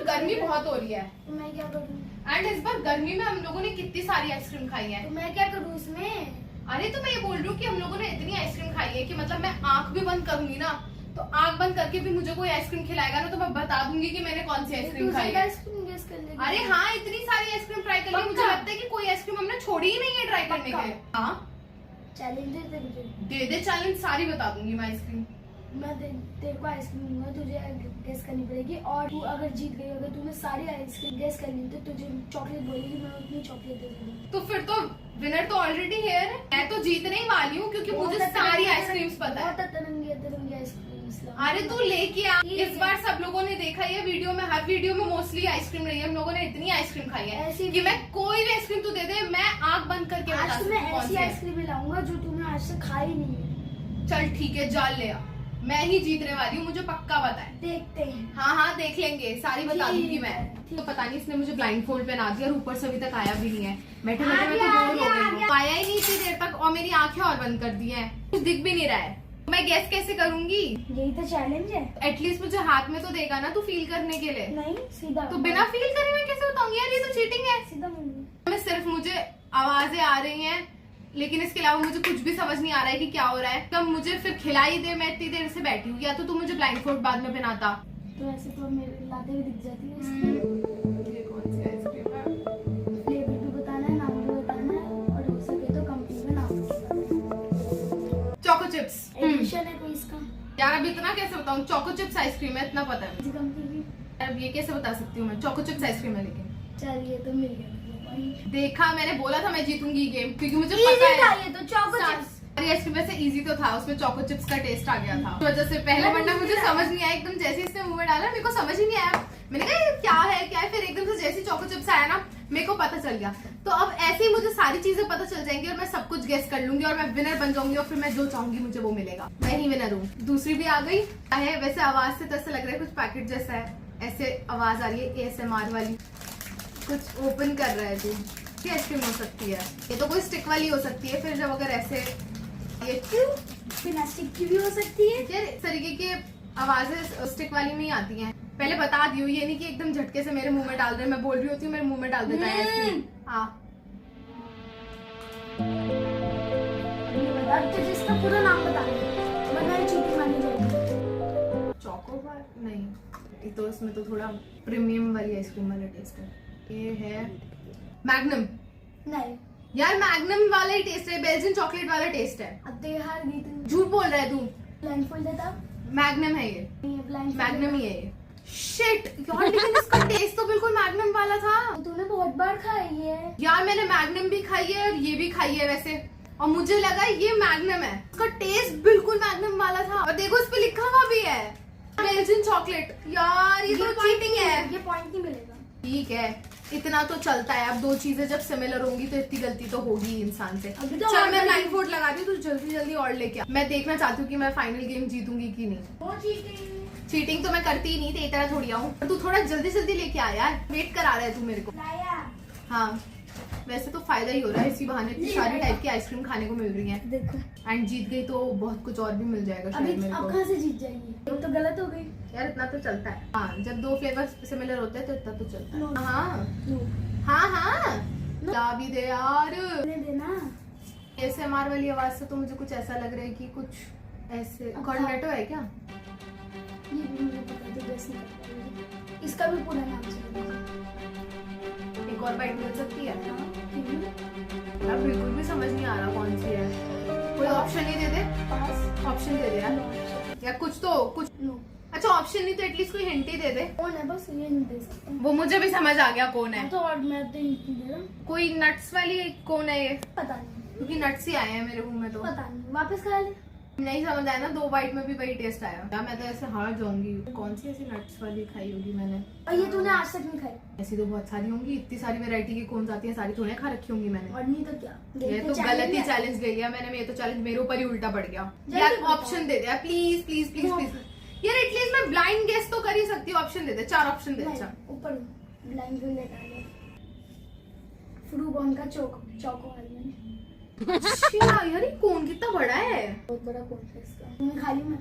गर्मी बहुत हो रही है तो मैं क्या करूँ? एंड इस बार गर्मी में हम लोगों ने कितनी सारी आइसक्रीम खाई है। तो मैं क्या करूँ इसमें? अरे तो मैं ये बोल रही हूँ कि हम लोगों ने इतनी आइसक्रीम खाई है कि मतलब मैं आंख भी बंद करूंगी ना तो आंख बंद करके भी मुझे कोई आइसक्रीम खिलाएगा ना तो मैं बता दूंगी कि मैंने कौन सी आइसक्रीम खाई है। आइसक्रीम गेस कर लेगी। अरे हाँ, इतनी सारी आइसक्रीम ट्राई कर ली, मुझे लगता है कि कोई आइसक्रीम हमने छोड़ी ही नहीं है ट्राई करने के लिए। हाँ चैलेंज दे मुझे। दे दे चैलेंज, सारी बता दूंगी मैं आइसक्रीम। मैं तेरे को आइसक्रीम दूंगा, तुझे गेस करनी पड़ेगी और तू अगर जीत गई, अगर तूने सारी आइसक्रीम गेस कर ली तो तुझे चॉकलेट बोलेगी, मैं उतनी चॉकलेट दे दूंगी। तो फिर तो विनर तो ऑलरेडी है। मैं तो जीतने ही वाली हूँ क्योंकि मुझे सारी आइसक्रीम्स पता है। बहुत तरंगी आइसक्रीम। अरे तू लेके आ। इस बार सब लोगों ने देखा है वीडियो में, हर वीडियो में मोस्टली आइसक्रीम रही है। हम लोगों ने इतनी आइसक्रीम खाई है कि मैं कोई भी आइसक्रीम तू दे दे मैं आंख बंद करके बता सकती हूँ कौन सी आइसक्रीम लाऊंगा जो तूने आज तक खाई नहीं है। चल ठीक है, जाल ले आ, मैं ही जीतने वाली हूँ, मुझे पक्का पता है। देखते हैं। हाँ हाँ देख लेंगे, सारी बता दूंगी मैं। तो पता नहीं इसने मुझे ब्लाइंड फोल्ड पहना दिया और ऊपर से अभी तक आया भी नहीं है। बैठे बैठे मैं तो बोर हो गई हूँ, आया ही नहीं इतनी देर तक और मेरी आंखें और बंद कर दी हैं, कुछ दिख भी नहीं रहा है। मैं गेस कैसे करूंगी? यही तो चैलेंज है। एटलीस्ट मुझे हाथ में तो देगा ना तू फील करने के लिए। नहीं सीधा तो बिना फील करे मैं कैसे बताऊंगी यार, ये तो चीटिंग है। सीधा मैं सिर्फ मुझे आवाजें आ रही हैं लेकिन इसके अलावा मुझे कुछ भी समझ नहीं आ रहा है कि क्या हो रहा है। तब मुझे फिर खिलाई दे, मैं इतनी देर से बैठी हूँ, या तो तू मुझे ब्लाइंड फोल्ड बाद में पहनाता। तो ऐसे तो मेरे लाते हुए दिख जाती है। ये कौन सी आइसक्रीम है? फ्लेवर भी बताना है, नाम भी बताना है और हो सके तो कंपनी का नाम भी। चोको चिप्स एडिशन है कोई इसका? यार अब इतना कैसे बताऊँ? चोको चिप्स आइसक्रीम है, इतना पता है। कंपनी की अब ये कैसे बता सकती हूँ मैं? चोको चिप्स आइसक्रीम है लेकिन। चलिए तो मिल गया। देखा, मैंने बोला था मैं जीतूंगी गेम क्योंकि मुझे पता है। ये तो चोको चिप्स अरे आइसक्रीम वैसे इजी तो था, उसमें चोको चिप्स का टेस्ट आ गया था तो वजह से पहले वरना मुझे समझ नहीं आया, एकदम जैसे इसने मुंह में डाला मेरे को समझ ही नहीं आया। मैंने कहा ये क्या है, फिर एकदम से जैसे चोको चिप्स आया ना मेरे को पता चल गया। तो अब ऐसे ही मुझे सारी चीजें पता चल जाएंगी और मैं सब कुछ गेस कर लूंगी और मैं विनर बन जाऊंगी और फिर मैं जो चाहूंगी मुझे वो मिलेगा, मैं ही विनर हूँ। दूसरी भी आ गई है, वैसे आवाज से तो ऐसा लग रहा है कुछ पैकेट जैसा है, ऐसे आवाज आ रही है ASMR वाली। कुछ ओपन कर रहा है तू, क्या आइसक्रीम हो सकती है? ये तो कोई स्टिक वाली हो सकती है, फिर जब अगर ऐसे ये बिना स्टिक की भी हो सकती है। यार इस तरीके की आवाजें स्टिक वाली में ही आती हैं। पहले बता दी हूँ, ये नहीं कि एकदम झटके से मेरे मुंह में डाल रहे, मैं बोल रही होती हूँ मेरे मुंह में डाल देता है आइसक्रीम। हाँ तो जिसका पूरा नाम बता दे वरना चीटिंग मानी जाएगी। चोकोबार नहीं, ये तो इसमें तो थोड़ा प्रीमियम वाली आइसक्रीम वाला टेस्ट है। ये है मैग्नम। नहीं यार मैग्नम वाला ही टेस्ट है, बेल्जियन चॉकलेट वाला टेस्ट है। अब तो हार गई तुम। झूठ बोल रहा है तू। ब्लाइंड फोल्ड देता। मैग्नम है ये, ब्लाइंड मैग्नम ही है ये। शिट यार, लेकिन इसका टेस्ट तो बिल्कुल मैग्नम वाला था। तूने बहुत बार खाई है यार, मैंने मैग्नम भी खाई है और ये भी खाई है वैसे, और मुझे लगा ये मैग्नम है। इसका टेस्ट बिल्कुल मैग्नम वाला था और देखो इस पे लिखा हुआ भी है बेल्जियन चॉकलेट। यार ये तो चीटिंग है, ये पॉइंट नहीं मिलेगा। ठीक है इतना तो चलता है। अब दो चीजें जब सिमिलर होंगी तो इतनी गलती तो होगी इंसान से। अभी तो चल मैं ब्लाइंड फोल्ड लगा दी, तू जल्दी जल्दी और लेके आ। मैं देखना चाहती हूँ कि मैं फाइनल गेम जीतूंगी कि नहीं। चीटिंग तो मैं करती ही नहीं, तेरी तरह थोड़ी आऊँ। तू थोड़ा जल्दी जल्दी लेके आ यार, वेट करा रहा है तू मेरे को। हाँ वैसे तो फायदा ही हो रहा है, इसी बहाने इतनी सारी टाइप की आइसक्रीम खाने को मिल रही है। देखो एंड जीत गई तो बहुत कुछ और भी मिल जाएगा शायद मेरे को। अब कहाँ से जीत जाएगी? वो तो गलत हो गई यार इतना तो चलता है। हाँ जब दो फ्लेवर सिमिलर होते हैं तो इतना तो चलता है। No. हाँ हाँ ला भी दे यार। देना ASMR वाली आवाज से तो मुझे कुछ ऐसा लग रहा है कि कुछ ऐसे कॉर्नेटो है क्या? ये भी मुझे पता तो गेस नहीं कर पाऊंगी। इसका भी पूरा नाम चाहिए। एक और बाइट मिल सकती है? यार बिल्कुल भी समझ नहीं आ रहा कौन सी है। कोई ऑप्शन ही दे दे, ऑप्शन दे दे यार। या कुछ तो कुछ। अच्छा ऑप्शन नहीं तो एटलीस्ट कोई हिंट ही दे दे। कौन है बस ये नहीं दे सकता। वो मुझे भी समझ आ गया कौन है। तो और मैं तो हिंट नहीं दे रहा। कोई नट्स वाली कौन है ये? पता नहीं, क्योंकि नट्स ही आए हैं मेरे मुंह में तो। पता नहीं, वापस खा ले। नहीं समझ आया ना, दो बाइट में भी वही टेस्ट आया। या मैं तो ऐसे हार जाऊंगी। कौन सी ऐसी नट्स वाली खाई होगी मैंने? और ये तूने आज तक नहीं खाई। ऐसी तो बहुत सारी होंगी, इतनी सारी वैरायटी की कौन सी आती है, सारी थोड़ी खा रखी होंगी मैंने। और नहीं तो क्या, ये तो गलत ही चैलेंज ले लिया मैंने। ये तो चैलेंज मेरे ऊपर ही उल्टा पड़ गया। यार option they they please please please please यार, एटलीस्ट मैं ब्लाइंड गेस तो कर ही सकती हूँ। ऑप्शन दे दे, 4 ऑप्शन दे। अच्छा ऊपर ब्लाइंड फोल्ड लगा ले। फ्रूबॉन का चोको वाली। अच्छा यार ये कौन कितना बड़ा है? बहुत बड़ा कौन है इसका? तुम्हें खा ली मैं?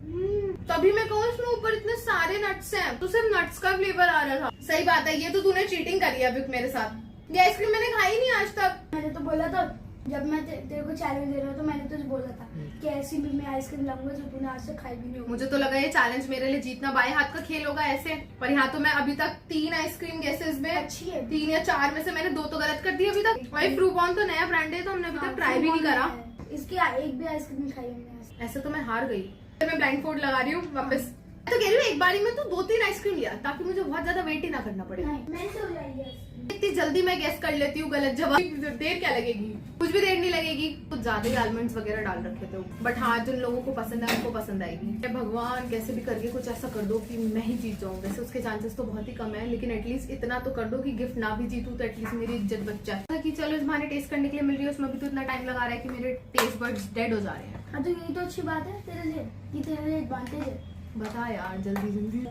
तभी मैं कहूँ इसमें ऊपर इतने सारे नट्स हैं, तो सिर्फ नट्स का फ्लेवर आ रहा था। सही बात है, ये तो तूने चीटिंग करी है अभी मेरे साथ। ये आइसक्रीम मैंने खाई नहीं आज तक। मैंने तो बोला था जब मैं तेरे को चैलेंज दे रहा था, तो मैंने तुझे बोला था कि ऐसी भी मैं आइसक्रीम लाऊंगा जो तूने आज तक खाई भी नहीं होगी। मुझे तो लगा ये चैलेंज मेरे लिए जीतना बाएं हाथ का खेल होगा ऐसे, पर यहाँ तो मैं अभी तक 3 आइसक्रीम गेसेस में अच्छी है 3 या 4 में से मैंने 2 तो गलत कर दी अभी तक। भाई फ्रूबॉन तो नया ब्रांड है, तो हमने अभी तक ट्राई भी नहीं करा। इसकी एक भी आइसक्रीम नहीं खाई हमने। ऐसे तो मैं हार गई। मैं ब्लाइंड फोल्ड लगा रही हूँ वापस। तो कह रही हूँ एक बारी में तू 2-3 आइसक्रीम लिया, ताकि मुझे बहुत ज्यादा वेट ही ना करना पड़े। मैं तो जाएगी इतनी जल्दी मैं गेस कर लेती हूँ गलत जवाब। देर क्या लगेगी, कुछ भी देर नहीं लगेगी। कुछ ज्यादा ही आलमंड्स वगैरह डाल रखे थे, बट हाँ जिन लोगों को पसंद है उनको पसंद आएगी। भगवान कैसे भी करके कुछ ऐसा कर दो कि मैं ही जीत जाऊँ। वैसे उसके चांसेस तो बहुत ही कम है, लेकिन एटलीस्ट इतना तो कर दो कि गिफ्ट ना भी जीतू तो एटलीस्ट मेरी इज्जत बच जाए। कि चलो इस बहाने टेस्ट करने के लिए मिल रही है, उसमें भी तो इतना टाइम लगा रहा है कि मेरे टेस्ट बड्स डेड हो जा रहे हैं। हाँ तो यही तो अच्छी बात है तेरे लिए, ये तेरे लिए एडवांटेज है। बता यार जल्दी जल्दी।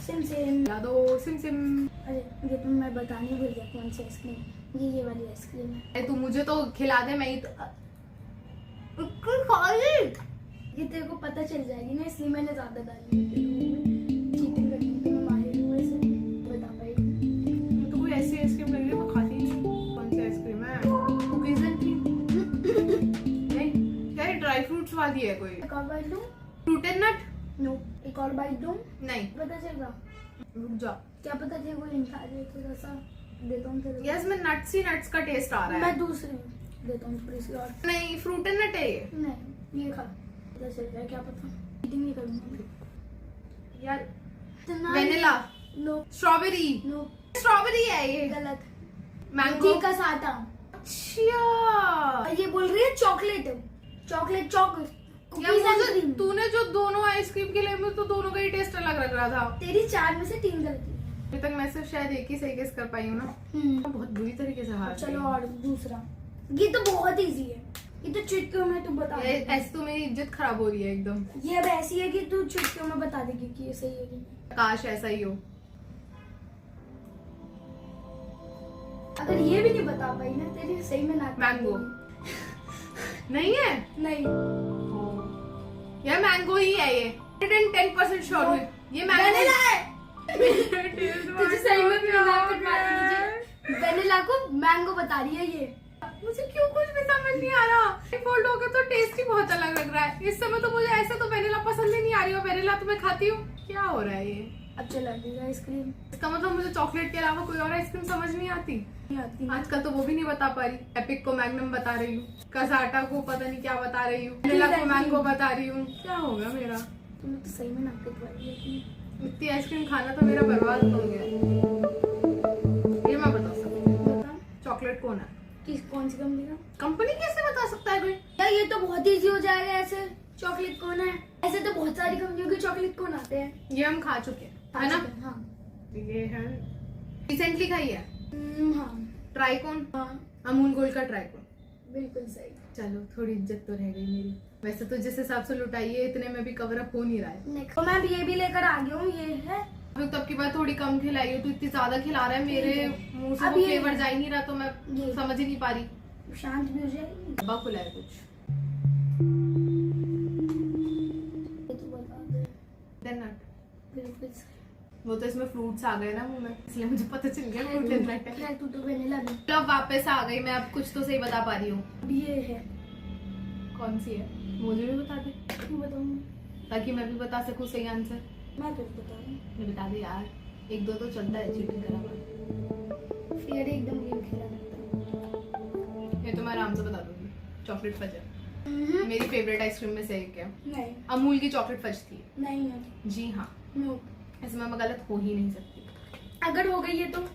सिम सिम ला दो सिम सिम। अरे ये तो मैं बताने भूल गया कौन सी आइसक्रीम, ये वाली आइसक्रीम है। तू मुझे तो खिला दे, मैं ही तो ये तेरे को पता चल जाएगी ना, इसलिए मैंने ज्यादा डाली। चीटिंग करनी तो मैं माहिर हूँ, ऐसे बता पाएगी। तो कोई ऐसी आइसक्रीम लग रही है मैं खाती नहीं। कौन सी आइसक्रीम है? Cookies and cream? नहीं यार, ड्राई फ्रूट्स वाली है कोई। एक और बाइट दूँ? फ्रूटेड नट? नो। एक और बाइट दूँ? नहीं। पता चलेगा? रुक जा। क्या पता तेरे को लिंक आ जाए, थोड़ा सा देता हूँ तेरे को। यस, मैं नट्स ही नट्स का टेस्ट आ रहा है। मैं दूसरी देता हूँ थोड़ी सी और। नहीं, फ्रूटेड नट है ये। नहीं ये खा, पता चल जाए, क्या पता। चीटिंग नहीं करूँगी यार इतना। Vanilla, no strawberry. No strawberry है ये। गलत। मैंगो का साटा। अच्छा ये बोल रही है चॉकलेट, चॉकलेट चॉकलेट यार, मुझे तूने जो दोनों आइसक्रीम के लिए में तो दोनों का ही टेस्ट अलग लग रहा था। तेरी 4 में से 3 गलती। अभी तक मैं सिर्फ शायद एक ही सही गेस कर पाई हूँ ना। बहुत बुरी तरीके से हार चलो गई। और दूसरा, ये तो बहुत इजी है, ये तो चुटकियों में तू बता ये देगी। ऐसे तो मेरी इज्जत खराब हो रही है एकदम। ये अब ऐसी है कि तू चुटकियों में बता देगी कि ये सही है कि नहीं। काश ऐसा ही हो। अगर ये भी नहीं बता पाई ना, तेरी सही में नाक मैंगो। नहीं है? नहीं यार मैंगो ही है ये। 110% श्योर हूँ ये मैंगो है। तुझे सही में भी नाक कटवा देगी। वेनिला को मैंगो बता रही है ये। मुझे क्यों कुछ भी समझ नहीं आ रहा। फोल्ड हो गया तो टेस्ट ही बहुत अलग लग रहा है। इस समय तो मुझे ऐसा तो वेनिला पसंद ही नहीं आ रही है, वेनिला तो मैं खाती हूँ। क्या हो रहा है ये? अब चला देगा आइसक्रीम। इसका मतलब मुझे चॉकलेट के अलावा कोई और आइसक्रीम समझ नहीं आती। नहीं आती। आजकल तो वो भी नहीं बता पा रही। एपिक को मैग्नम बता रही हूँ, कसाटा को पता नहीं क्या बता रही हूँ, वेनिला को मैंगो बता रही हूँ। क्या होगा मेरा? तुमने तो सही में नाक कटवा दी। इतनी आइसक्रीम खाना तो मेरा बर्बाद हो गया। ये मैं बता सकती हूँ। बता चॉकलेट कौन है? कौन सी कंपनी का? कंपनी कैसे बता सकता है कोई? यार ये तो बहुत इजी हो जाएगा ऐसे। चॉकलेट कौन है? ऐसे तो बहुत सारी कंपनियों के चॉकलेट कौन आते हैं। ये हम खा चुके हैं, है ना? हाँ ये है रिसेंटली खाई है। हाँ ट्राइकोन, हाँ अमूल गोल्ड का ट्राइकोन। बिल्कुल सही। चलो थोड़ी इज्जत तो रह गई मेरी। वैसे तो जिस हिसाब से लुटाई है इतने में भी कवर अप हो नहीं रहा है। नेक्स्ट तो मैं ये भी लेकर आ गई हूँ, ये है। अभी तब की बात थोड़ी कम खिलाई हो, तो इतनी ज्यादा खिला रहा है मेरे मुंह से अब वो ये- फ्लेवर जा ही नहीं रहा, तो मैं ये। समझ ही नहीं पा रही। शांत भी हो जाएगी। डब्बा खुला है कुछ। ये तो बता दे। Then nut। बिल्कुल सही। वो तो इसमें फ्रूट्स आ गए ना मुंह में, इसलिए मुझे पता चल गया फ्रूट नट है। खैर तू तो वेनिला भी। अब वापस आ गई मैं, अब कुछ तो सही बता पा रही हूँ। अब ये है। कौन सी है मुझे भी बता दे, क्यों बताऊँ? ताकि मैं भी बता सकूँ सही आंसर। मैं तो बता दूँ। बता दे यार, 1-2 तो चलता है चीटिंग करा हुआ। फिर एकदम गेम खेला लगता ये तो मैं आराम से बता दूंगी। चॉकलेट फज है, है। मेरी फेवरेट आइसक्रीम में से एक है। नहीं अमूल की चॉकलेट फज थी। नहीं नहीं जी हाँ, नो। इसमें मैं गलत हो ही नहीं सकती। अगर हो गई है तो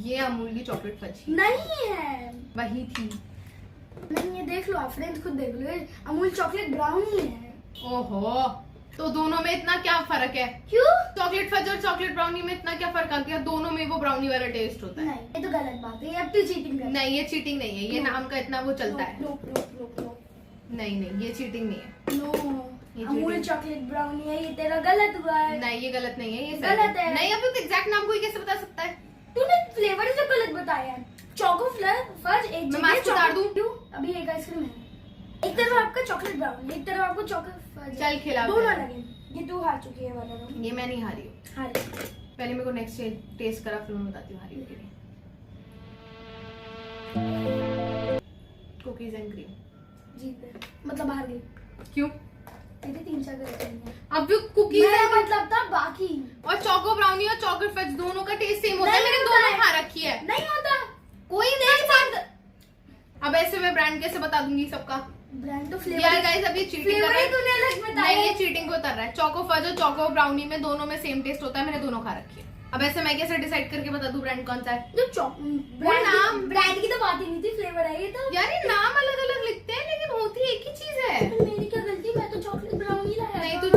ये अमूल की चॉकलेट फज ही नहीं है। वही थी। नहीं, ये देख लो आप फ्रेंड्स, खुद देख लो, ये अमूल चॉकलेट ब्राउनी है। ओहो, तो दोनों में इतना क्या फर्क है? क्यों? चॉकलेट फज और चॉकलेट ब्राउनी में इतना क्या फर्क आ गया? दोनों में वो ब्राउनी वाला टेस्ट होता है। नहीं, ये तो गलत बात है, ये अब तो चीटिंग कर। नहीं, ये चीटिंग नहीं है, ये No. नाम का इतना वो चलता है। नो नो नो नो नहीं नहीं, ये चीटिंग नहीं है। नो। ये अमूल cheating। चॉकलेट ब्राउनी है, ये तेरा गलत हुआ है। नहीं, ये गलत नहीं है, ये गलत सही है। नहीं, अब एग्जैक्ट नाम कोई कैसे बता सकता है? तूने फ्लेवर ही तो गलत बताया है। चोको फज एक मैं जगह मास्क उतार दूं? क्यों? अभी एक आइसक्रीम है, एक तरफ आपका चॉकलेट ब्राउनी, एक तरफ आपको चॉकलेट फज। चल खिला दोनों फिर। अलग है, तू हार चुकी है वाला राउंड। ये मैं नहीं हारी हूँ। हारी। पहले मेरे को नेक्स्ट टेस्ट करा, फिर मैं बताती हूँ हारी हूँ कि नहीं। Cookies and cream. जीत गई, मतलब हार गई। क्यों? तेरे 3-4 गलत नहीं है। अब भी कुकीज मेरा मतलब था बाकी। और चोको ब्राउनी और चॉकलेट फज दोनों का टेस्ट सेम होता है। नहीं मैंने होता दोनों है। खा रखी है। नहीं होता। कोई नहीं बात। अब ऐसे मैं ब्रांड कैसे बता दूंगी सबका? ब्रांड तो यार फ्लेवर गाइस अभी चीटिंग कर फ्लेवर रहा ही है। तूने अलग बताया। नहीं, ये चीटिंग को कर रहा है। चोको फज और चोको ब्राउनी में दोनों में सेम टेस्ट होता है। मैंने दोनों खा रखी है। अब ऐसे मैं कैसे डिसाइड करके बता दूं ब्रांड कौन सा है? जो ब्रांड की तो बात ही नहीं थी, फ्लेवर है ये तो। यार ये नाम अलग अलग लिखते हैं लेकिन होती एक ही चीज है। तो मेरी क्या गलती, मैं तो चॉकलेट ब्राउनी लाया। नहीं तू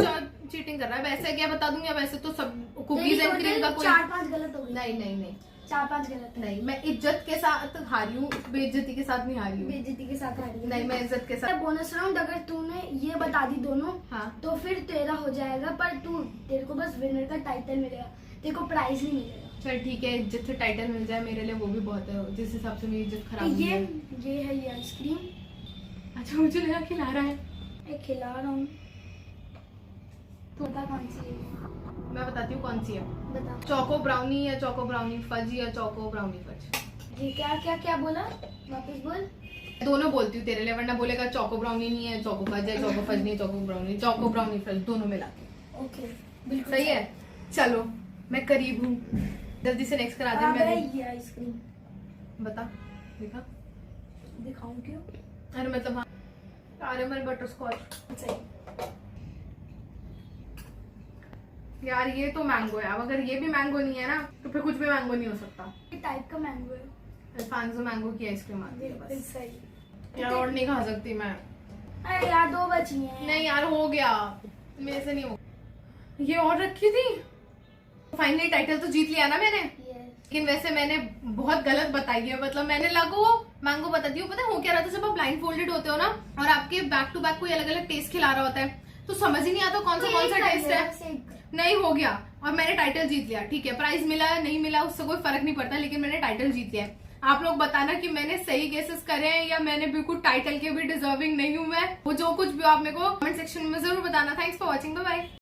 चीटिंग कर रहा है। वैसे क्या बता दूंगी? वैसे तो सब कुकीज एंड क्रीम का कोई 4-5 गलत हो गई। नहीं 4-5 गलत है। नहीं, मैं इज्जत के साथ हारी हूँ, बेइज्जती के साथ नहीं हारी हूँ। बेइज्जती के साथ हारी है। नहीं, मैं इज्जत के साथ। बोनस राउंड अगर तूने ये बता दी दोनों, हाँ तो फिर तेरा हो जाएगा, पर तेरे को बस विनर का टाइटल मिलेगा, तेरे को प्राइज नहीं मिलेगा। चल ठीक है, इज्जत से टाइटल मिल जाए मेरे लिए वो भी बहुत है। जिस हिसाब से मेरी इज्जत खराब हुई ये है। है ये आइसक्रीम। अच्छा मुझे लगा खिला रहा है। मैं खिला रहा हूँ। तो बता कौन सी है? मैं बताती हूँ कौन सी है। बता। चोको ब्राउनी या चोको ब्राउनी फज या चोको ब्राउनी फज। ये क्या बोला, वापस बोल। दोनों बोलती हूँ तेरे लिए, वरना बोलेगा चोको ब्राउनी नहीं है, चोको फज है, चोको फज नहीं है, चोको ब्राउनी फज दोनों मिला के। ओके, बिल्कुल सही है। चलो मैं करीब हूँ, जल्दी से नेक्स्ट करा दे। अबे मैं ये आइसक्रीम बता, देखा? दिखाऊं क्यों? अरे मतलब हाँ, कैरेमल बटर स्कॉच। सही। यार ये तो मैंगो है। अब अगर ये भी मैंगो नहीं है ना तो फिर कुछ भी मैंगो नहीं हो सकता। ये टाइप का मैंगो है। अल्फांसो मैंगो की आइसक्रीम आती है बिल्कुल बस। सही। यार और नहीं खा सकती मैं। अरे यार 2 बची हैं। नहीं यार हो गया, मेरे से नहीं हो। ये और रखी थी। फाइनली टाइटल तो जीत लिया ना मैंने। Yes. लेकिन वैसे मैंने बहुत गलत बताई है। मतलब मैंने लगो मैंगो बता दी। पता है हो क्या रहा था? जब आप ब्लाइंड फोल्डेड होते हो ना और आपके बैक टू बैक कोई अलग अलग टेस्ट खिला रहा होता है तो समझ ही नहीं आता कौन सा टेस्ट है। नहीं हो गया और मैंने टाइटल जीत लिया। ठीक है, प्राइज मिला नहीं मिला उससे कोई फर्क नहीं पड़ता, लेकिन मैंने टाइटल जीत लिया है। आप लोग बताना कि मैंने सही गेसेस करे हैं या मैंने बिल्कुल टाइटल के भी डिजर्विंग नहीं हूं मैं। वो जो कुछ भी आप मेरे को कमेंट सेक्शन में जरूर बताना। Thanks for watching, bye bye.